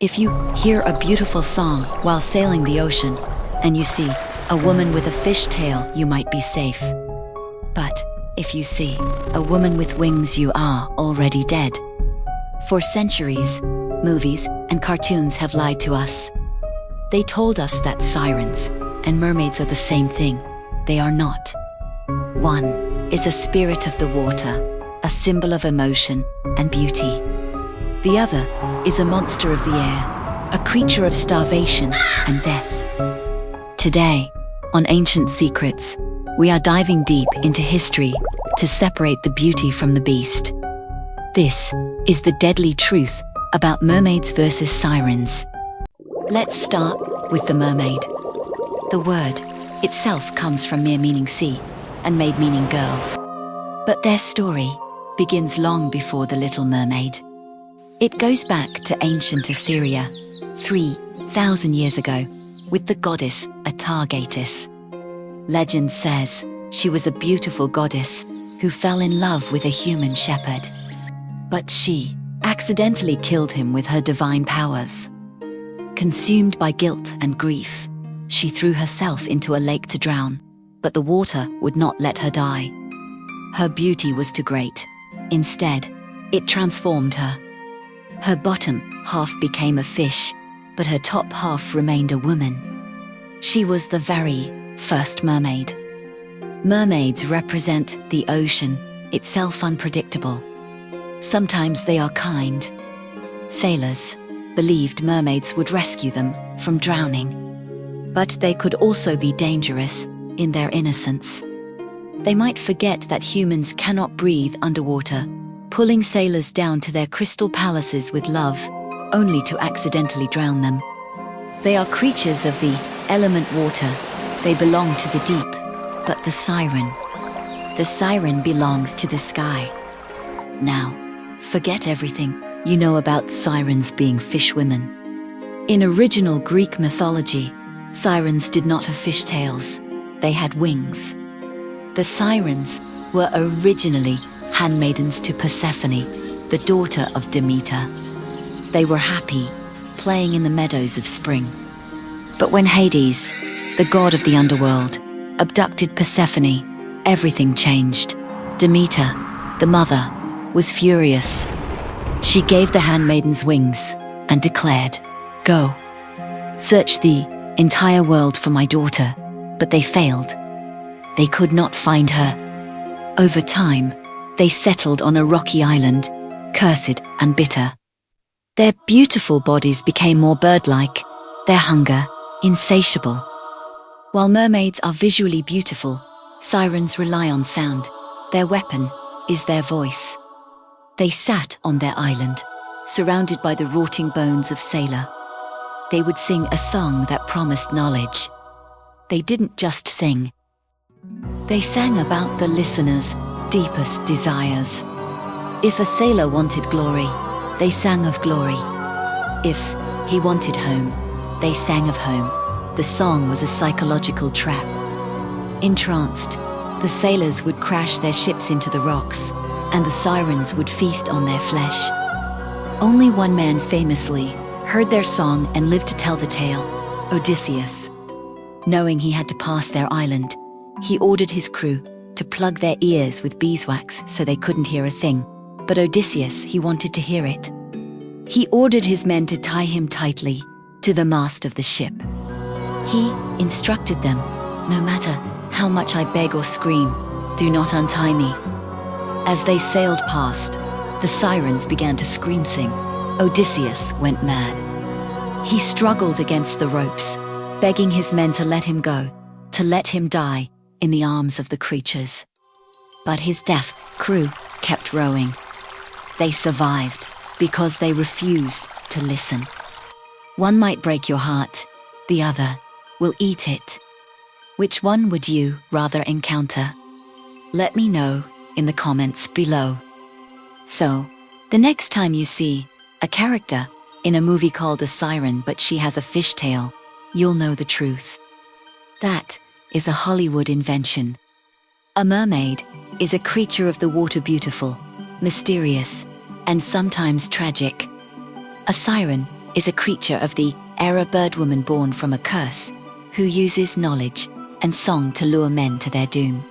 If you hear a beautiful song while sailing the ocean, and you see a woman with a fish tail, you might be safe. But if you see a woman with wings, you are already dead. For centuries, movies and cartoons have lied to us. They told us that sirens and mermaids are the same thing. They are not. One is a spirit of the water, a symbol of emotion and beauty. The other is a monster of the air, a creature of starvation and death. Today, on Ancient Secrets, we are diving deep into history to separate the beauty from the beast. This is the deadly truth about mermaids versus sirens. Let's start with the mermaid. The word itself comes from mere meaning sea and maid meaning girl. But their story begins long before the Little Mermaid. It goes back to ancient Assyria, 3,000 years ago, with the goddess Atargatis. Legend says she was a beautiful goddess who fell in love with a human shepherd. But she accidentally killed him with her divine powers. Consumed by guilt and grief, she threw herself into a lake to drown, but the water would not let her die. Her beauty was too great. Instead, it transformed her. Her bottom half became a fish, but her top half remained a woman. She was the very first mermaid. Mermaids represent the ocean, itself unpredictable. Sometimes they are kind. Sailors believed mermaids would rescue them from drowning. But they could also be dangerous in their innocence. They might forget that humans cannot breathe underwater, pulling sailors down to their crystal palaces with love, only to accidentally drown them. They are creatures of the element water. They belong to the deep. But the siren belongs to the sky. Now, forget everything you know about sirens being fish women. In original Greek mythology, sirens did not have fish tails. They had wings. The sirens were originally handmaidens to Persephone, the daughter of Demeter. They were happy, playing in the meadows of spring. But when Hades, the god of the underworld, abducted Persephone, everything changed. Demeter, the mother, was furious. She gave the handmaidens wings and declared, "Go, search the entire world for my daughter." But they failed. They could not find her. Over time, they settled on a rocky island, cursed and bitter. Their beautiful bodies became more bird-like, their hunger insatiable. While mermaids are visually beautiful, sirens rely on sound. Their weapon is their voice. They sat on their island, surrounded by the rotting bones of sailor. They would sing a song that promised knowledge. They didn't just sing. They sang about the listener's deepest desires. If a sailor wanted glory, they sang of glory. If he wanted home, they sang of home. The song was a psychological trap. Entranced, the sailors would crash their ships into the rocks, and the sirens would feast on their flesh. Only one man famously heard their song and lived to tell the tale, Odysseus. Knowing he had to pass their island, he ordered his crew to plug their ears with beeswax so they couldn't hear a thing. But Odysseus, he wanted to hear it. He ordered his men to tie him tightly to the mast of the ship. He instructed them, "No matter how much I beg or scream, do not untie me." As they sailed past, the sirens began to sing. Odysseus went mad. He struggled against the ropes, begging his men to let him go, to let him die in the arms of the creatures. But his deaf crew kept rowing. They survived because they refused to listen. One might break your heart, the other will eat it. Which one would you rather encounter? Let me know in the comments below. So, the next time you see a character in a movie called a siren but she has a fishtail, you'll know the truth. That is a Hollywood invention. A mermaid is a creature of the water, beautiful, mysterious, and sometimes tragic. A siren is a creature of the era birdwoman born from a curse, who uses knowledge and song to lure men to their doom.